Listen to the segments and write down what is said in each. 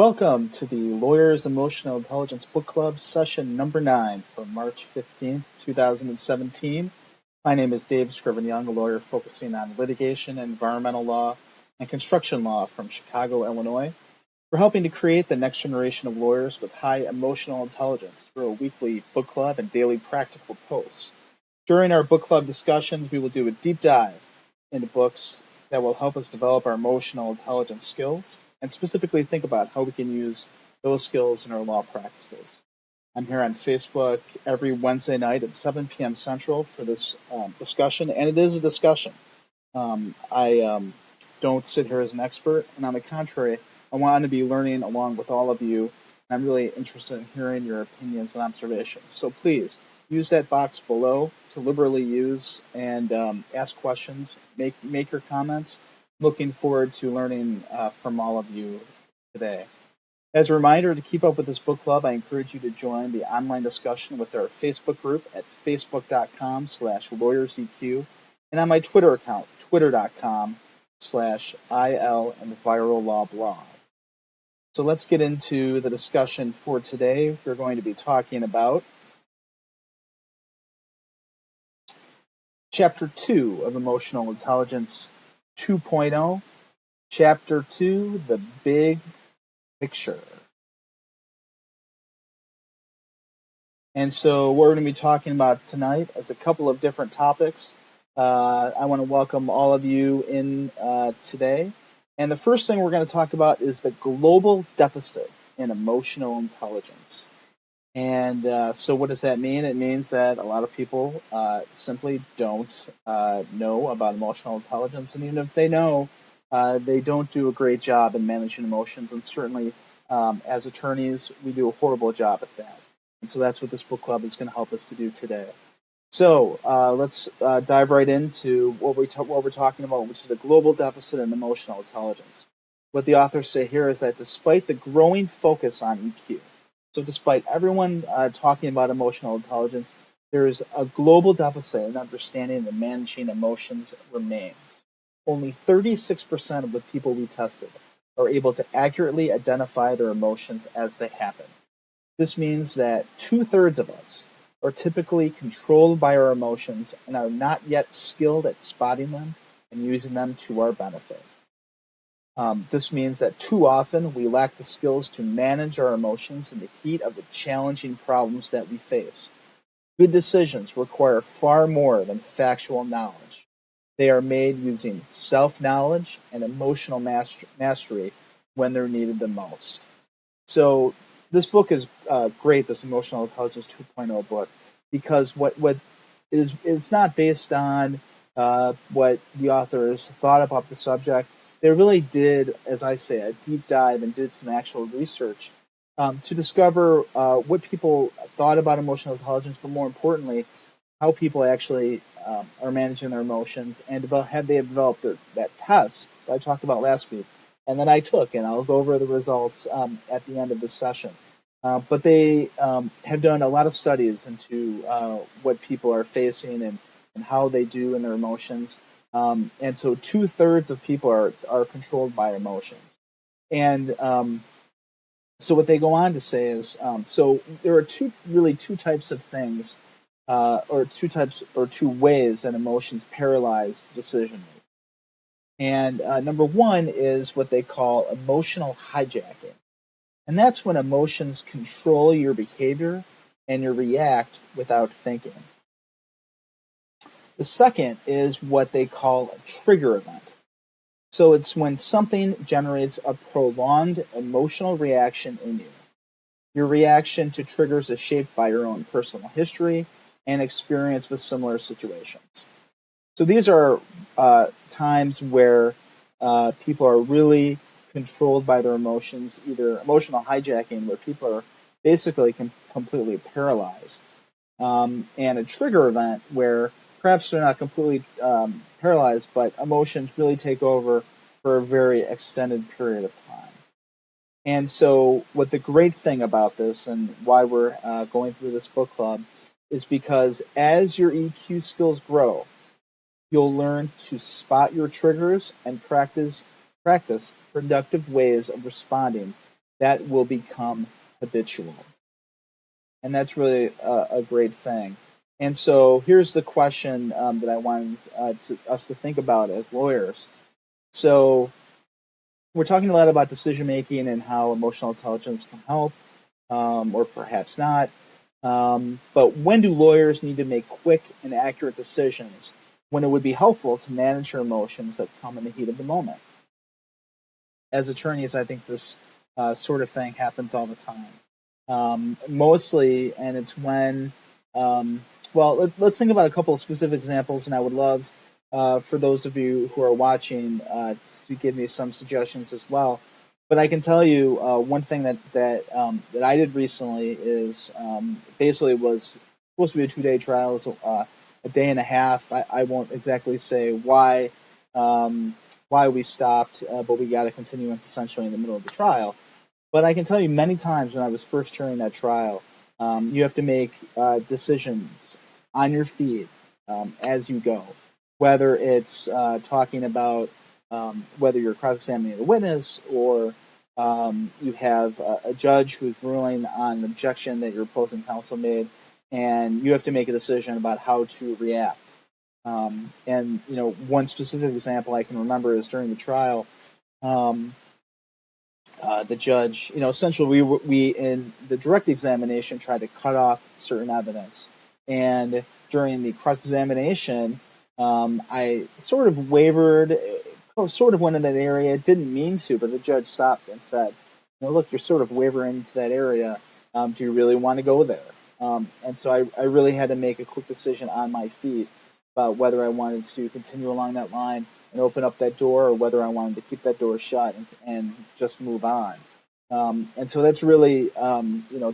Welcome to the Lawyers Emotional Intelligence Book Club session number 9 for March 15th, 2017. My name is Dave Scriven-Young, a lawyer focusing on litigation, environmental law, and construction law from Chicago, Illinois. We're helping to create the next generation of lawyers with high emotional intelligence through a weekly book club and daily practical posts. During our book club discussions, we will do a deep dive into books that will help us develop our emotional intelligence skills and specifically think about how we can use those skills in our law practices. I'm here on Facebook every Wednesday night at 7 p.m. Central for this discussion, and it is a discussion. I don't sit here as an expert, and on the contrary, I want to be learning along with all of you. I'm really interested in hearing your opinions and observations. So please use that box below to liberally use and ask questions, make your comments. Looking forward to learning from all of you today. As a reminder, to keep up with this book club, I encourage you to join the online discussion with our Facebook group at facebook.com/lawyersEQ and on my Twitter account, twitter.com/IL and Viral Law Blog. So let's get into the discussion for today. We're going to be talking about Chapter 2 of Emotional Intelligence 2.0, Chapter 2, The Big Picture. And so what we're going to be talking about tonight is a couple of different topics. I want to welcome all of you in today. And the first thing we're going to talk about is the global deficit in emotional intelligence. And so what does that mean? It means that a lot of people simply don't know about emotional intelligence. And even if they know, they don't do a great job in managing emotions. And certainly as attorneys, we do a horrible job at that. And so that's what this book club is going to help us to do today. So let's dive right into what we're talking about, which is a global deficit in emotional intelligence. What the authors say here is that despite the growing focus on EQ, so despite everyone talking about emotional intelligence, there is a global deficit in understanding and managing emotions remains. Only 36% of the people we tested are able to accurately identify their emotions as they happen. This means that 2/3 of us are typically controlled by our emotions and are not yet skilled at spotting them and using them to our benefit. This means that too often we lack the skills to manage our emotions in the heat of the challenging problems that we face. Good decisions require far more than factual knowledge. They are made using self-knowledge and emotional mastery when they're needed the most. So this book is great, this Emotional Intelligence 2.0 book, because what it's not based on what the authors thought about the subject. They really did, as I say, a deep dive and did some actual research to discover what people thought about emotional intelligence, but more importantly, how people actually are managing their emotions and have they developed that test that I talked about last week, and then I took, and I'll go over the results at the end of this session. But they have done a lot of studies into what people are facing and how they do in their emotions. And so 2/3 of people are controlled by emotions. And so what they go on to say is, so there are two types of things, or two ways that emotions paralyze decision making. And number one is what they call emotional hijacking. And that's when emotions control your behavior and you react without thinking. The second is what they call a trigger event. So it's when something generates a prolonged emotional reaction in you. Your reaction to triggers is shaped by your own personal history and experience with similar situations. So these are times where people are really controlled by their emotions, either emotional hijacking, where people are basically completely paralyzed, and a trigger event where perhaps they're not completely paralyzed, but emotions really take over for a very extended period of time. And so what the great thing about this and why we're going through this book club is because as your EQ skills grow, you'll learn to spot your triggers and practice productive ways of responding that will become habitual. And that's really a great thing. And so here's the question that I wanted us to think about as lawyers. So we're talking a lot about decision making and how emotional intelligence can help, or perhaps not. But when do lawyers need to make quick and accurate decisions when it would be helpful to manage your emotions that come in the heat of the moment? As attorneys, I think this sort of thing happens all the time. Mostly, and it's when, let's think about a couple of specific examples, and I would love for those of you who are watching to give me some suggestions as well. But I can tell you one thing that I did recently is basically was supposed to be a 2-day trial, so a day and a half. I won't exactly say why we stopped, but we got a continuance essentially in the middle of the trial. But I can tell you many times when I was first hearing that trial, you have to make decisions on your feet as you go, whether it's talking about whether you're cross-examining a witness or you have a judge who's ruling on an objection that your opposing counsel made, and you have to make a decision about how to react. And one specific example I can remember is during the trial. Um, the judge, essentially we in the direct examination tried to cut off certain evidence, and during the cross examination, I sort of wavered, sort of went in that area. Didn't mean to, but the judge stopped and said, "Look, you're sort of wavering into that area. Do you really want to go there?" And so I really had to make a quick decision on my feet about whether I wanted to continue along that line and open up that door, or whether I wanted to keep that door shut and just move on. And so that's really,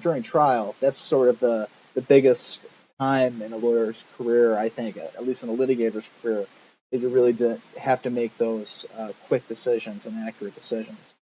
during trial, that's sort of the biggest time in a lawyer's career, I think, at least in a litigator's career, that you really have to make those quick decisions and accurate decisions.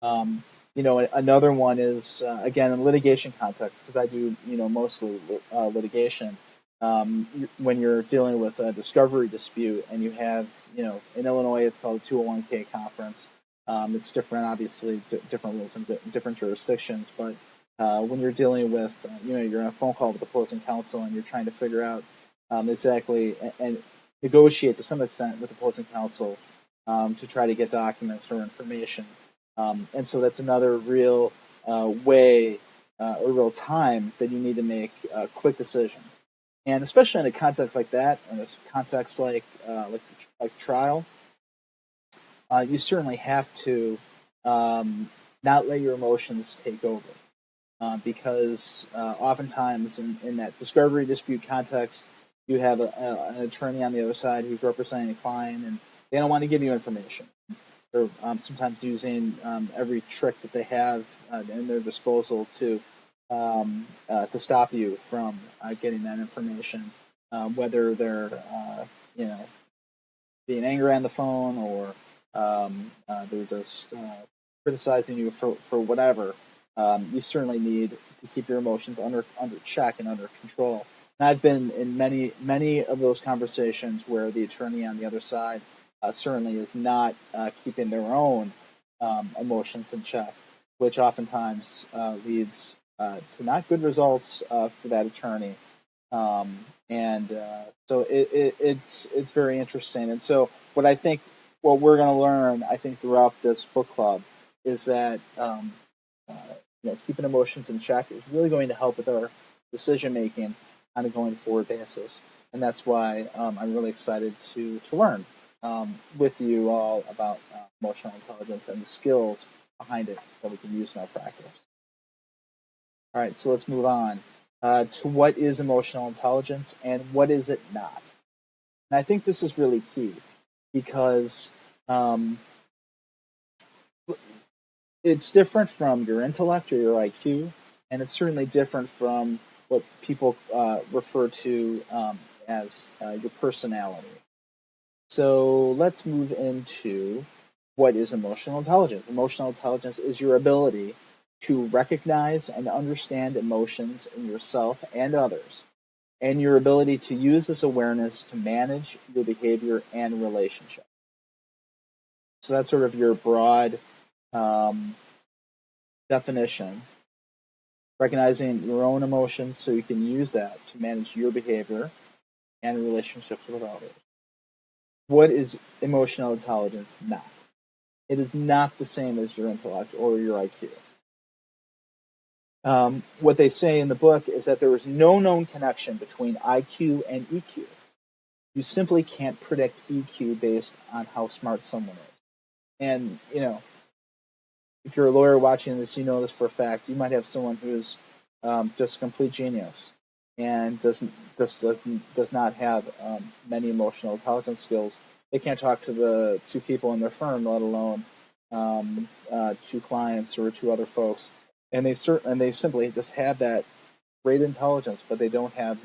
Another one is again in litigation context, because I do mostly litigation. When you're dealing with a discovery dispute, and you have in Illinois it's called a 201K conference. It's different, obviously, different rules in different jurisdictions. But when you're dealing with you're on a phone call with opposing counsel and you're trying to figure out exactly and negotiate to some extent with opposing counsel to try to get documents or information. And so that's another real way or real time that you need to make quick decisions. And especially in a context like that, in a context like trial, you certainly have to not let your emotions take over. Because oftentimes in that discovery dispute context, you have an attorney on the other side who's representing a client, and they don't want to give you information. They're sometimes using every trick that they have in their disposal to stop you from getting that information, whether they're being angry on the phone, or they're just criticizing you for whatever. You certainly need to keep your emotions under check and under control. And I've been in many of those conversations where the attorney on the other side certainly is not keeping their own emotions in check, which oftentimes leads to not good results for that attorney. And so it's very interesting. And so what we're going to learn, I think, throughout this book club is that keeping emotions in check is really going to help with our decision making on a going forward basis. And that's why I'm really excited to learn with you all about emotional intelligence and the skills behind it that we can use in our practice. All right, so let's move on to what is emotional intelligence and what is it not. And I think this is really key because it's different from your intellect or your IQ, and it's certainly different from what people refer to as your personality. So let's move into what is emotional intelligence. Emotional intelligence is your ability to recognize and understand emotions in yourself and others, and your ability to use this awareness to manage your behavior and relationship. So that's sort of your broad definition, recognizing your own emotions so you can use that to manage your behavior and relationships with others. What is emotional intelligence not? It is not the same as your intellect or your IQ. What they say in the book is that there is no known connection between IQ and EQ. You simply can't predict EQ based on how smart someone is. And, if you're a lawyer watching this, you know this for a fact. You might have someone who's just a complete genius and does not have many emotional intelligence skills. They can't talk to the two people in their firm, let alone two clients or two other folks. And they simply just have that great intelligence, but they don't have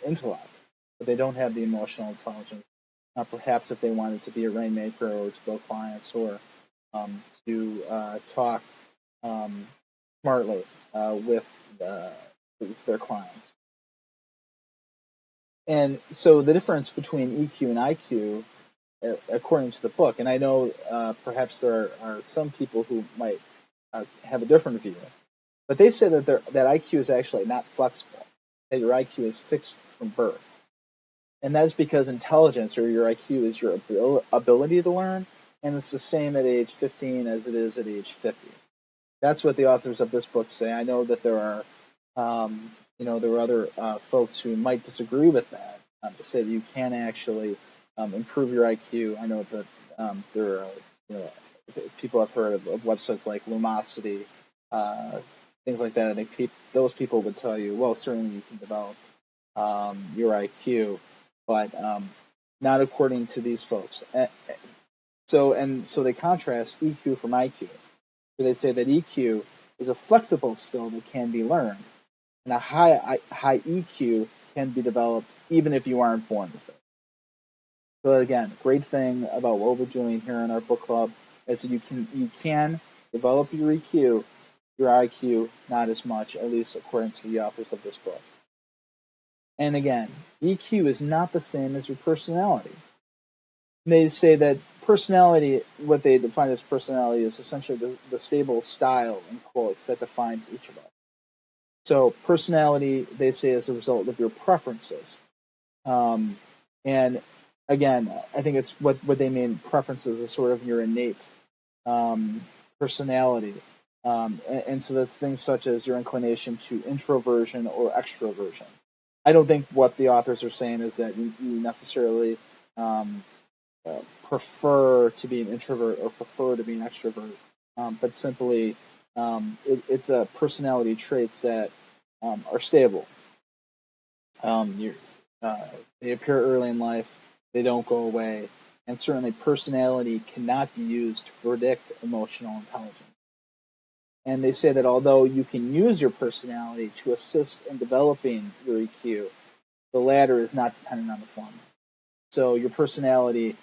intellect. But they don't have the emotional intelligence. Perhaps if they wanted to be a rainmaker or to build clients or to talk smartly with their clients. And so the difference between EQ and IQ, according to the book, and I know perhaps there are some people who might have a different view, but they say that that IQ is actually not flexible, that your IQ is fixed from birth. And that's because intelligence, or your IQ, is your ability to learn, and it's the same at age 15 as it is at age 50. That's what the authors of this book say. I know that there are, there are other folks who might disagree with that, to say that you can actually improve your IQ. I know that there are, people have heard of websites like Lumosity, things like that. I think those people would tell you, well, certainly you can develop your IQ, but not according to these folks. So they contrast EQ from IQ. So they say that EQ is a flexible skill that can be learned, and a high EQ can be developed even if you aren't born with it. So again, great thing about what we're doing here in our book club is that you can develop your EQ, your IQ not as much, at least according to the authors of this book. And again, EQ is not the same as your personality. They say that personality, what they define as personality, is essentially the stable style, in quotes, that defines each of us. So personality, they say, is a result of your preferences. And again, I think it's what they mean preferences is sort of your innate personality. And so that's things such as your inclination to introversion or extroversion. I don't think what the authors are saying is that you necessarily prefer to be an introvert or prefer to be an extrovert, but simply it's a personality traits that are stable. They appear early in life, they don't go away, and certainly personality cannot be used to predict emotional intelligence. And they say that although you can use your personality to assist in developing your EQ, the latter is not dependent on the former. So your personality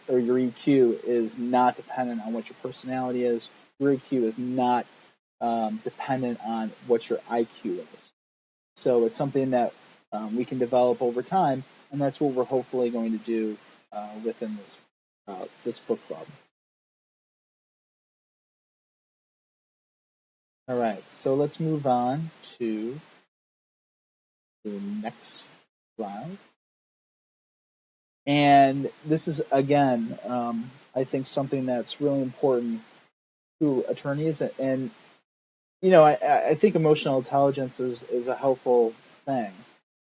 or your EQ is not dependent on what your personality is. Your EQ is not dependent on what your IQ is. So it's something that we can develop over time, and that's what we're hopefully going to do within this book club. All right, so let's move on to the next slide. And this is, again, I think something that's really important to attorneys. And, I think emotional intelligence is a helpful thing.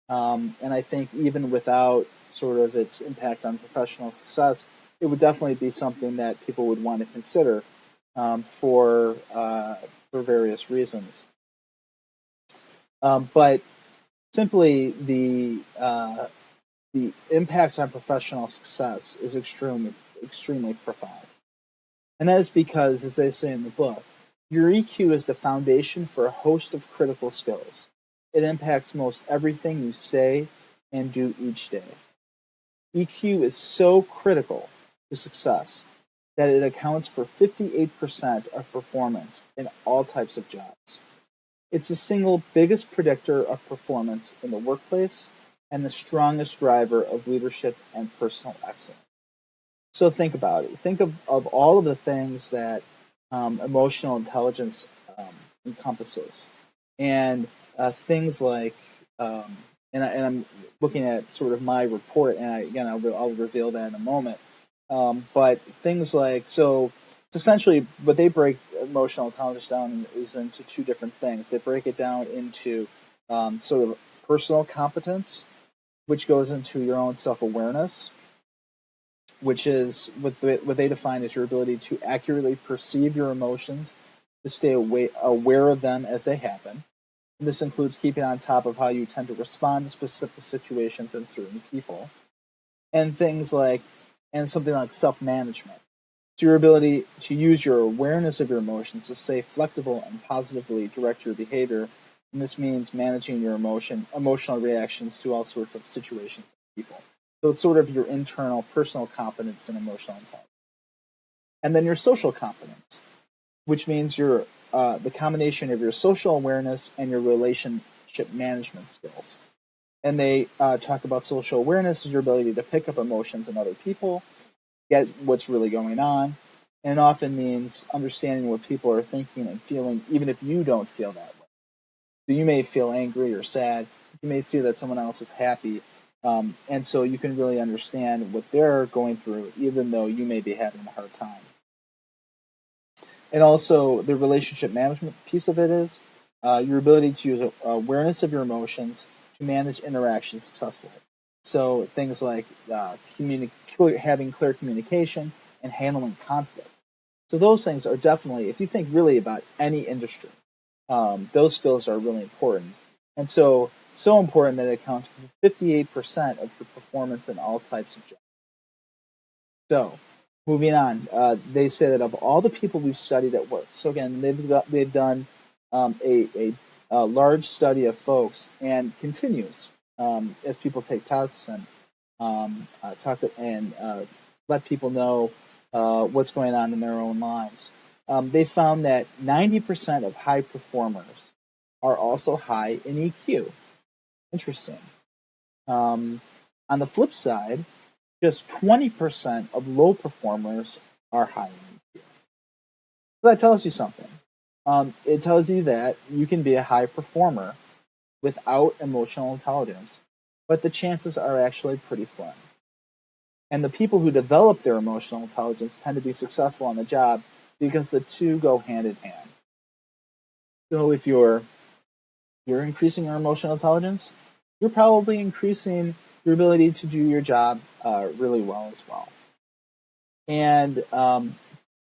And I think even without sort of its impact on professional success, it would definitely be something that people would want to consider for various reasons. But simply the impact on professional success is extremely profound. And that is because, as they say in the book, your EQ is the foundation for a host of critical skills. It impacts most everything you say and do each day. EQ is so critical to success that it accounts for 58% of performance in all types of jobs. It's the single biggest predictor of performance in the workplace and the strongest driver of leadership and personal excellence. So think about it. Think of all of the things that emotional intelligence encompasses. And things like, um, and I'm looking at sort of my report, and again, I'll reveal that in a moment. But things like, so it's essentially what they break emotional intelligence down is into two different things. They break it down into sort of personal competence, which goes into your own self-awareness, which is what they define as your ability to accurately perceive your emotions, to stay aware of them as they happen. And this includes keeping on top of how you tend to respond to specific situations and certain people, and things like, and something like self-management. So your ability to use your awareness of your emotions to stay flexible and positively direct your behavior. And this means managing your emotional reactions to all sorts of situations and people. So it's sort of your internal personal competence and emotional intelligence. And then your social competence, which means your the combination of your social awareness and your relationship management skills. And they talk about social awareness as your ability to pick up emotions in other people, get what's really going on, and it often means understanding what people are thinking and feeling, even if you don't feel that way. So you may feel angry or sad. You may see that someone else is happy, and so you can really understand what they're going through, even though you may be having a hard time. And also, the relationship management piece of it is your ability to use awareness of your emotions to manage interactions successfully. So things like having clear communication and handling conflict. So those things are definitely, if you think really about any industry, those skills are really important. And so important that it accounts for 58% of your performance in all types of jobs. So, moving on, they say that of all the people we've studied at work, so again, they've done a large study of folks, and continues as people take tests and talk and let people know what's going on in their own lives. They found that 90% of high performers are also high in EQ. Interesting. Um, on the flip side, just 20% of low performers are high in EQ. So that tells you something. It tells you that you can be a high performer without emotional intelligence, but the chances are actually pretty slim. And the people who develop their emotional intelligence tend to be successful on the job because the two go hand in hand. So if you're increasing your emotional intelligence, you're probably increasing your ability to do your job really well as well. And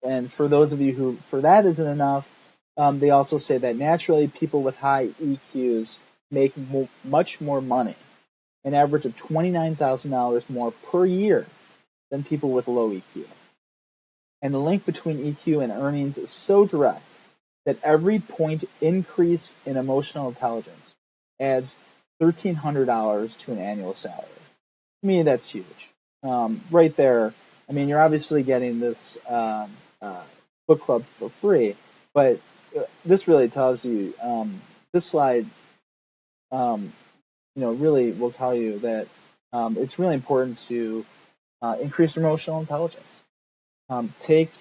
and for those of you who for that isn't enough, they also say that naturally people with high EQs make much more money, an average of $29,000 more per year than people with low EQ. And the link between EQ and earnings is so direct that every point increase in emotional intelligence adds $1,300 to an annual salary. To me, that's huge. Right there, I mean, you're obviously getting this book club for free, but this really tells you, this slide, um, really will tell you that it's really important to increase emotional intelligence. Take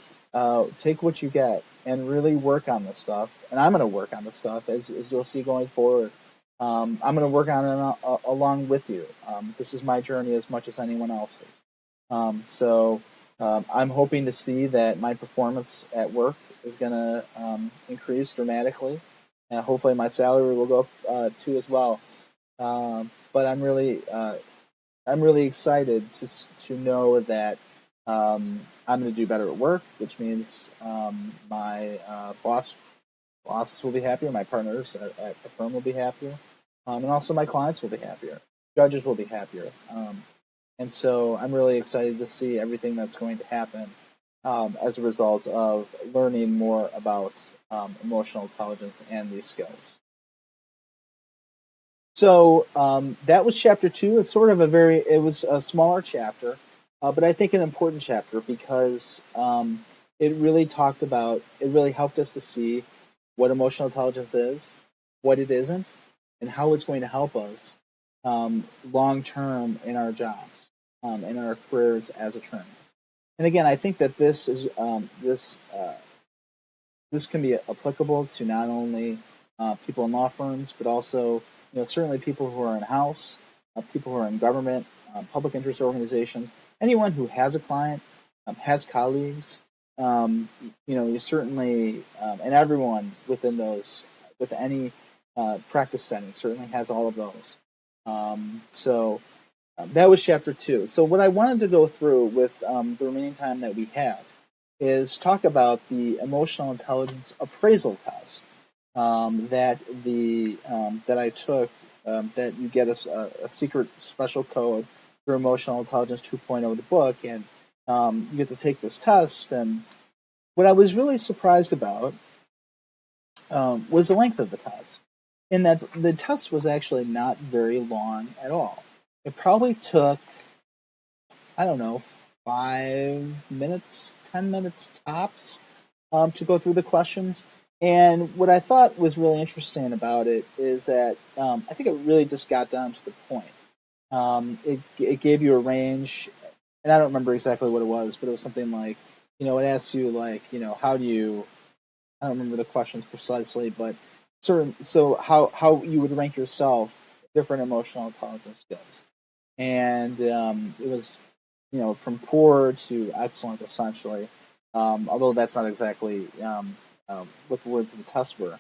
what you get and really work on this stuff. And I'm going to work on this stuff as you'll see going forward. I'm going to work on it along with you. This is my journey as much as anyone else's. I'm hoping to see that my performance at work is going to increase dramatically, and hopefully my salary will go up too as well. But I'm really excited to know that I'm going to do better at work, which means my bosses will be happier, my partners at the firm will be happier, and also my clients will be happier, judges will be happier, and so I'm really excited to see everything that's going to happen as a result of learning more about emotional intelligence and these skills. So that was chapter 2. It's sort of it was a smaller chapter, but I think an important chapter because it really helped us to see what emotional intelligence is, what it isn't, and how it's going to help us long term in our jobs, in our careers as attorneys. And again, I think that this this can be applicable to not only people in law firms, but also certainly people who are in house, people who are in government, public interest organizations, anyone who has a client, has colleagues. You certainly, and everyone within those, with any practice setting, certainly has all of those. So that was chapter 2. So what I wanted to go through with the remaining time that we have is talk about the emotional intelligence appraisal test that I took. That you get a secret special code through Emotional Intelligence 2.0 of the book, and you get to take this test. And what I was really surprised about was the length of the test, in that the test was actually not very long at all. It probably took, I don't know, 5 minutes, 10 minutes tops to go through the questions. And what I thought was really interesting about it is that I think it really just got down to the point. It gave you a range, and I don't remember exactly what it was, but it was something like, it asks you like, how do you, I don't remember the questions precisely, but so how you would rank yourself, different emotional intelligence skills. And it was, from poor to excellent, essentially. Although that's not exactly what the words of the test were.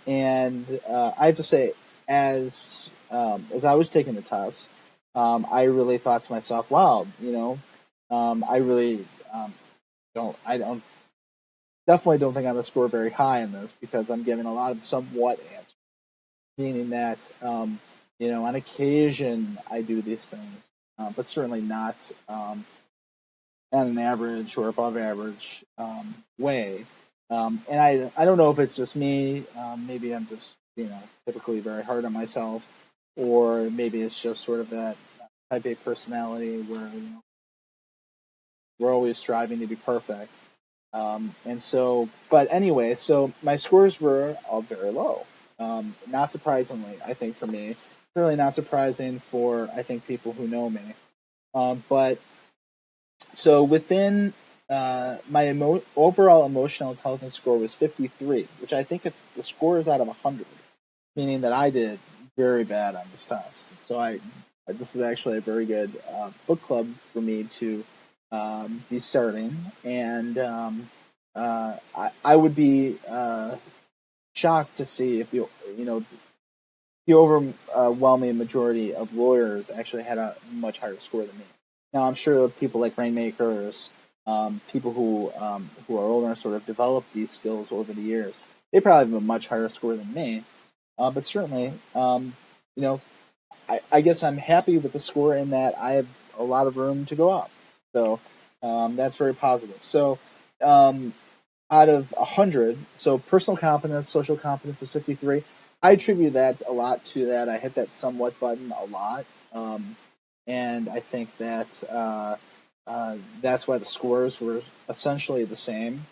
And I have to say, as I was taking the test, I really thought to myself, "Wow, I really don't definitely don't think I'm gonna score very high in this because I'm giving a lot of somewhat answers, meaning that on occasion I do these things, but certainly not at an average or above average way. And I don't know if it's just me. Maybe I'm just typically very hard on myself, or maybe it's just sort of that type A personality where we're always striving to be perfect. And so, but anyway, so my scores were all very low. Not surprisingly, I think for me, really not surprising for I think people who know me. But so within my overall emotional intelligence score was 53, which I think it's the score is out of 100, meaning that I did very bad on this test. So this is actually a very good book club for me to be starting, and I would be shocked to see if the overwhelming majority of lawyers actually had a much higher score than me. Now, I'm sure people like rainmakers, people who are older and sort of developed these skills over the years, they probably have a much higher score than me. But certainly, you know, I guess I'm happy with the score in that I have a lot of room to go up. So that's very positive. So um, out of 100, so personal competence, social competence is 53. I attribute that a lot to that. I hit that somewhat button a lot. And I think that that's why the scores were essentially the same.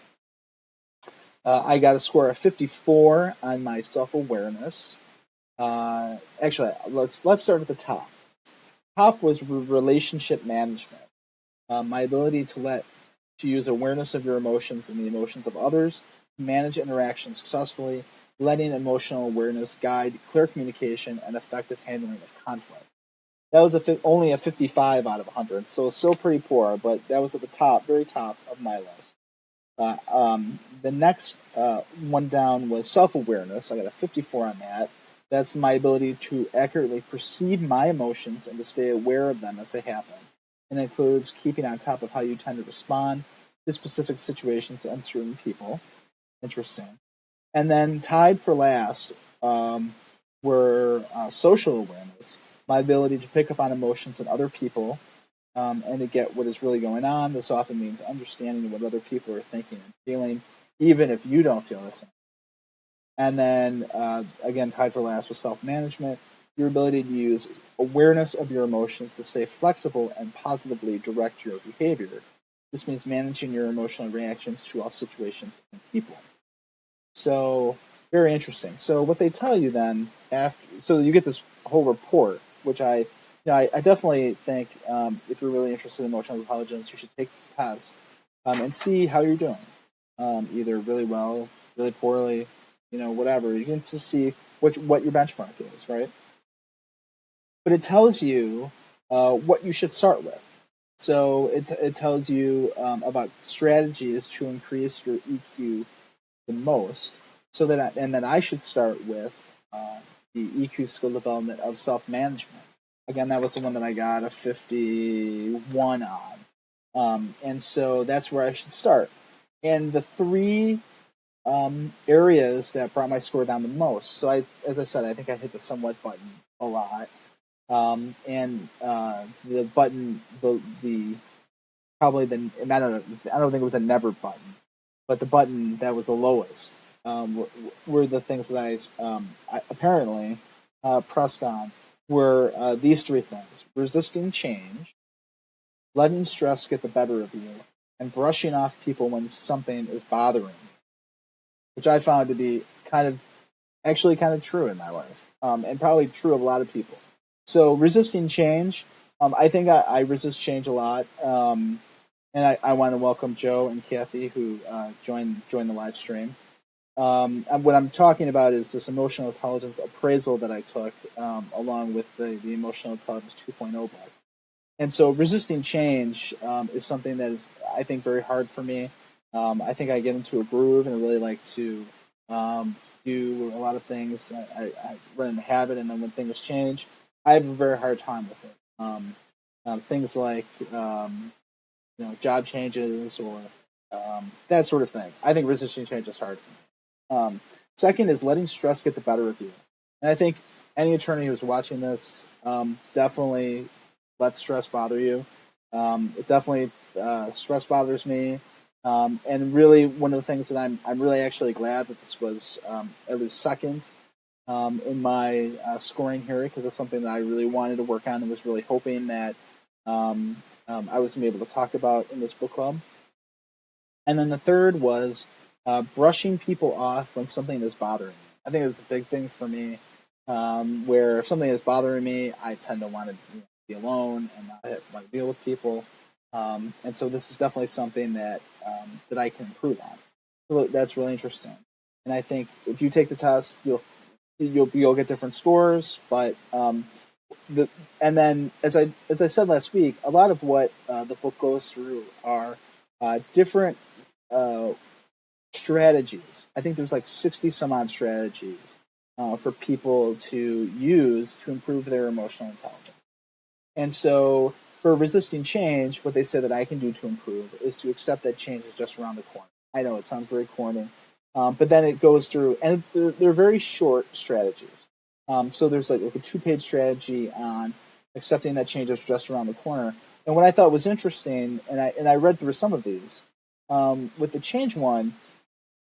I got a score of 54 on my self-awareness. Actually, let's start at the top. Top was relationship management. My ability to use awareness of your emotions and the emotions of others, to manage interactions successfully, letting emotional awareness guide clear communication and effective handling of conflict. That was only a 55 out of 100, so it's still pretty poor, but that was at the top, very top of my list. The next one down was self-awareness. I got a 54 on that. That's my ability to accurately perceive my emotions and to stay aware of them as they happen. It includes keeping on top of how you tend to respond to specific situations and certain people. Interesting. And then tied for last were social awareness, my ability to pick up on emotions in other people and to get what is really going on. This often means understanding what other people are thinking and feeling, even if you don't feel the same. And then, again, tied for last was self-management, your ability to use awareness of your emotions to stay flexible and positively direct your behavior. This means managing your emotional reactions to all situations and people. So, very interesting. So, what they tell you then, so you get this whole report, which I definitely think if you're really interested in emotional intelligence, you should take this test and see how you're doing. either really well, really poorly, whatever. You can just see what your benchmark is, right? But it tells you what you should start with. So it tells you about strategies to increase your EQ the most. And then I should start with uh, the EQ skill development of self management. Again, that was the one that I got a 51 on. And so that's where I should start. And the three areas that brought my score down the most. So as I said, I think I hit the somewhat button a lot. And the button, the probably the I don't think it was a never button, but the button that was the lowest were the things that I apparently pressed on were these three things: resisting change, letting stress get the better of you, and brushing off people when something is bothering you, which I found to be actually kind of true in my life, and probably true of a lot of people. So resisting change, I think I resist change a lot, and I want to welcome Joe and Kathy who joined the live stream. And what I'm talking about is this emotional intelligence appraisal that I took along with the emotional intelligence 2.0 book. And so resisting change is something that is, I think, very hard for me. I think I get into a groove and I really like to um, do a lot of things. I run in the habit, and then when things change, I have a very hard time with it. Things like job changes or that sort of thing. I think resisting change is hard for me. Second is letting stress get the better of you. And I think any attorney who's watching this definitely let stress bother you. It definitely stress bothers me. And really, one of the things that I'm really actually glad that this was at least second in my scoring here because it's something that I really wanted to work on and was really hoping that I was going to be able to talk about in this book club. And then the third was brushing people off when something is bothering me. I think it's a big thing for me, where if something is bothering me, I tend to want to be alone and not want to deal with people. And so this is definitely something that I can improve on. So that's really interesting. And I think if you take the test, you'll get different scores, but the and then as I said last week, a lot of what the book goes through are different uh, strategies. I think there's like 60 some odd strategies for people to use to improve their emotional intelligence. And so for resisting change, what they say that I can do to improve is to accept that change is just around the corner. I know it sounds very corny, but then it goes through, and they're very short strategies. So there's like a 2-page strategy on accepting that change is just around the corner. And what I thought was interesting, and I read through some of these, with the change one,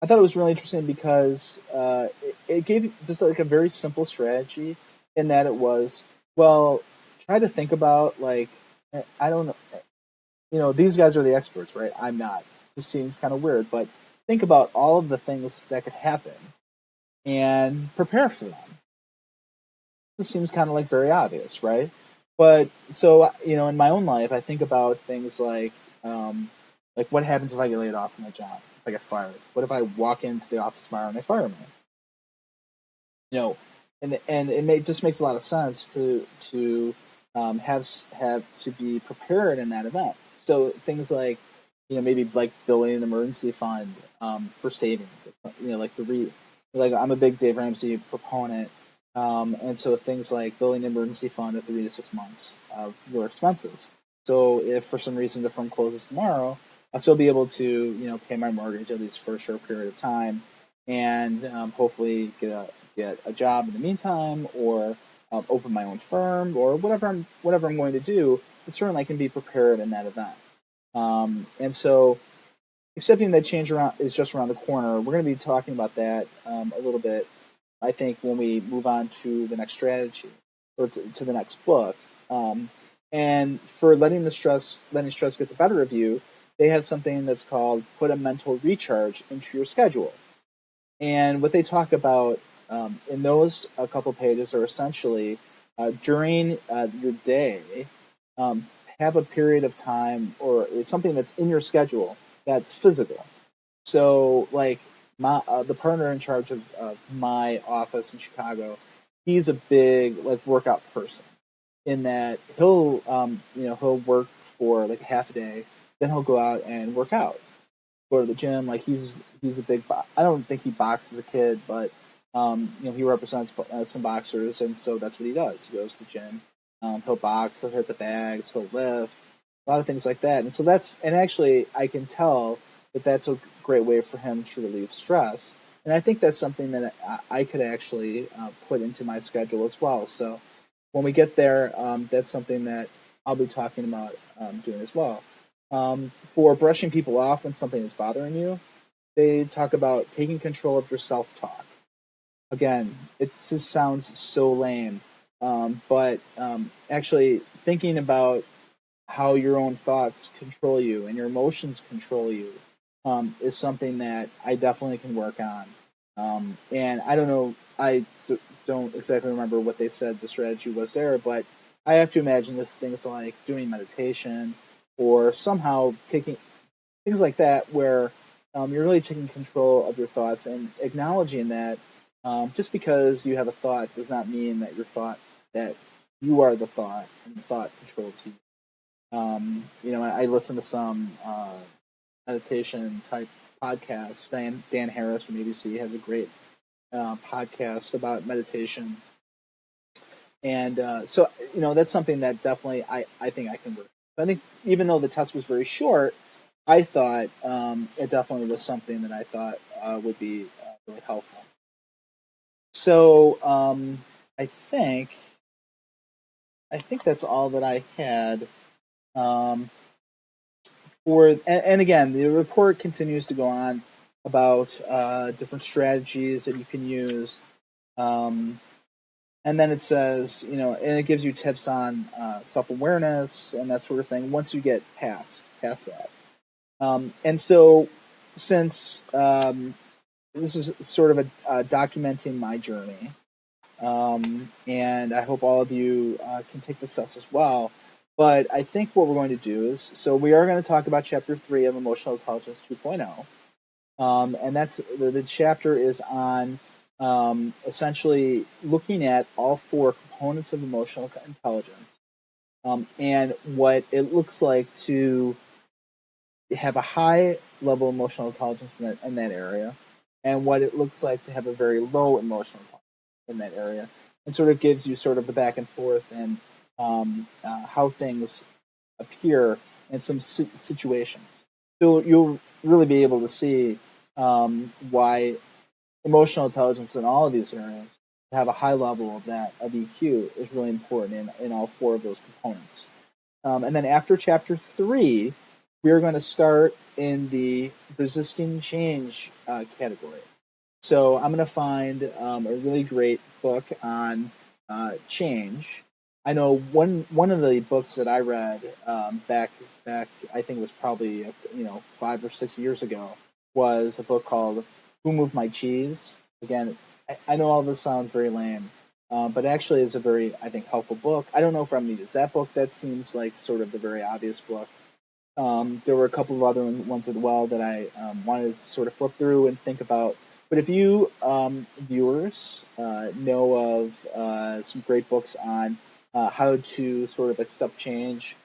I thought it was really interesting because it gave just like a very simple strategy in that it was, well, try to think about like, I don't know, these guys are the experts, right? I'm not. It just seems kind of weird, but think about all of the things that could happen and prepare for them. This seems kind of like very obvious, right? But so in my own life, I think about things like what happens if I get laid off from my job, if I get fired? What if I walk into the office tomorrow and they fire me? You know, and just makes a lot of sense to have to be prepared in that event. So things like maybe like building an emergency fund for savings. Like like I'm a big Dave Ramsey proponent, and so things like building an emergency fund of 3 to 6 months of your expenses. So if for some reason the firm closes tomorrow, I'll still be able to pay my mortgage at least for a short period of time, and hopefully get a job in the meantime, or open my own firm, or whatever I'm going to do. But certainly I can be prepared in that event. And so accepting that change around is just around the corner. We're going to be talking about that a little bit, I think, when we move on to the next strategy or to the next book. And for letting stress get the better of you, they have something that's called put a mental recharge into your schedule. And what they talk about in those a couple pages are essentially during your day, um, have a period of time or something that's in your schedule that's physical. So like the partner in charge of my office in Chicago, he's a big like workout person in that he'll work for like a half a day, then he'll go out and work out, go to the gym. Like he's a big. I don't think he boxed as a kid, but he represents some boxers, and so that's what he does. He goes to the gym. He'll box. He'll hit the bags. He'll lift. A lot of things like that. And so and actually I can tell that that's a great way for him to relieve stress. And I think that's something that I could actually put into my schedule as well. So when we get there, that's something that I'll be talking about doing as well. For brushing people off when something is bothering you, they talk about taking control of your self talk. Again, it just sounds so lame, but actually thinking about how your own thoughts control you and your emotions control you is something that I definitely can work on. And I don't know, don't exactly remember what they said the strategy was there, but I have to imagine this things like doing meditation or somehow taking things like that where you're really taking control of your thoughts and acknowledging that just because you have a thought does not mean that that you are the thought and the thought controls you. I listen to some meditation type podcasts. Dan Harris from ABC has a great podcast about meditation, and that's something that definitely I think I can work. I think even though the test was very short, I thought it definitely was something that I thought would be really helpful. So I think I think that's all that I had. Um, and again, the report continues to go on about different strategies that you can use. Um, and then it says, and it gives you tips on self-awareness and that sort of thing once you get past that. And so, since this is sort of a documenting my journey, and I hope all of you can take this test as well. But I think what we're going to do is, so we are going to talk about Chapter 3 of Emotional Intelligence 2.0. And that's the chapter is on essentially looking at all four components of emotional intelligence and what it looks like to have a high level of emotional intelligence in that area, and what it looks like to have a very low emotional intelligence in that area, and sort of gives you sort of the back and forth and how things appear in some situations. So you'll really be able to see why emotional intelligence in all of these areas, to have a high level of that of EQ, is really important in all four of those components. And then after chapter 3, we are going to start in the resisting change category. So I'm going to find a really great book on change. I know one of the books that I read back I think it was probably 5 or 6 years ago was a book called Who Moved My Cheese. Again, I know all this sounds very lame, but actually is a very I think helpful book. I don't know if I'm going to use that book. That seems like sort of the very obvious book. There were a couple of other ones as well that I wanted to sort of flip through and think about. But if you viewers know of some great books on how to sort of accept change,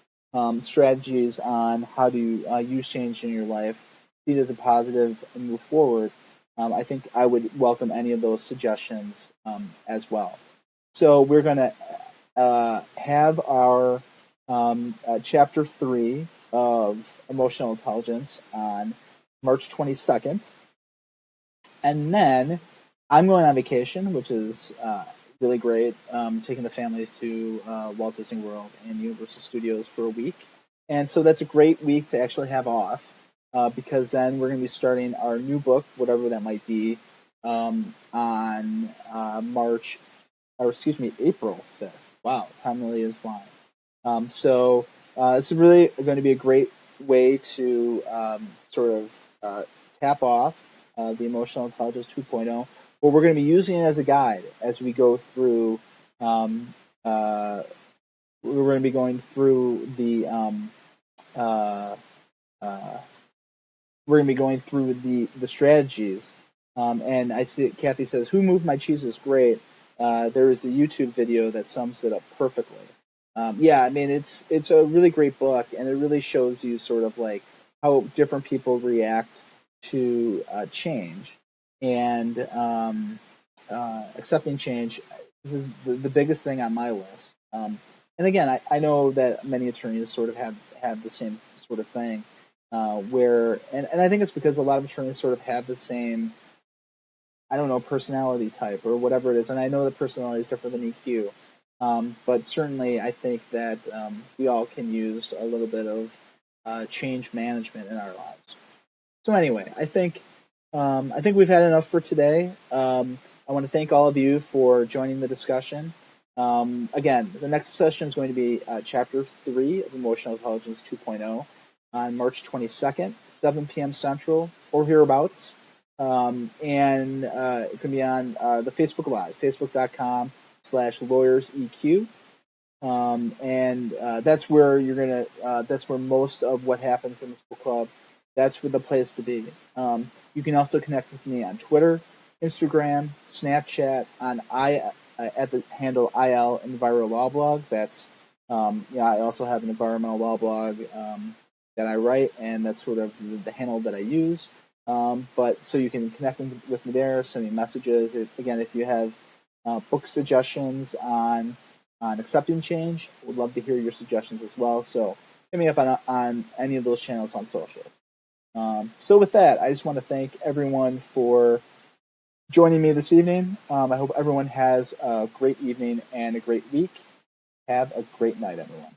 strategies on how to use change in your life, see it as a positive and move forward, I think I would welcome any of those suggestions as well. So we're going to have our chapter 3 of emotional intelligence on March 22nd. And then I'm going on vacation, which is really great, taking the family to Walt Disney World and Universal Studios for a week. And so that's a great week to actually have off because then we're going to be starting our new book, whatever that might be, on April 5th. Wow, time really is flying. So it's really going to be a great way to sort of tap off the Emotional Intelligence 2.0. But we're going to be using it as a guide as we go through. Um, uh, we're going to be going through the uh, uh, we're going to be going through the strategies. And I see Kathy says, "Who Moved My Cheese" is great. There is a YouTube video that sums it up perfectly. Yeah, I mean it's a really great book, and it really shows you sort of like how different people react to change and accepting change. This is the biggest thing on my list. And again, I know that many attorneys sort of have the same sort of thing, where and I think it's because a lot of attorneys sort of have the same, I don't know, personality type or whatever it is. And I know that personality is different than EQ, but certainly I think that we all can use a little bit of change management in our lives. So anyway, I think we've had enough for today. I want to thank all of you for joining the discussion. Again, the next session is going to be Chapter 3 of Emotional Intelligence 2.0 on March 22nd, 7 p.m. Central, or hereabouts. And it's going to be on the Facebook Live, facebook.com/lawyerseq. And that's where that's where most of what happens in this book club. That's where the place to be. You can also connect with me on Twitter, Instagram, Snapchat, on at the handle IL Enviro Law Blog. That's I also have an environmental law blog that I write, and that's sort of the handle that I use. But so you can connect with me there, send me messages. Again, if you have book suggestions on accepting change, would love to hear your suggestions as well. So hit me up on any of those channels on social. So with that, I just want to thank everyone for joining me this evening. I hope everyone has a great evening and a great week. Have a great night, everyone.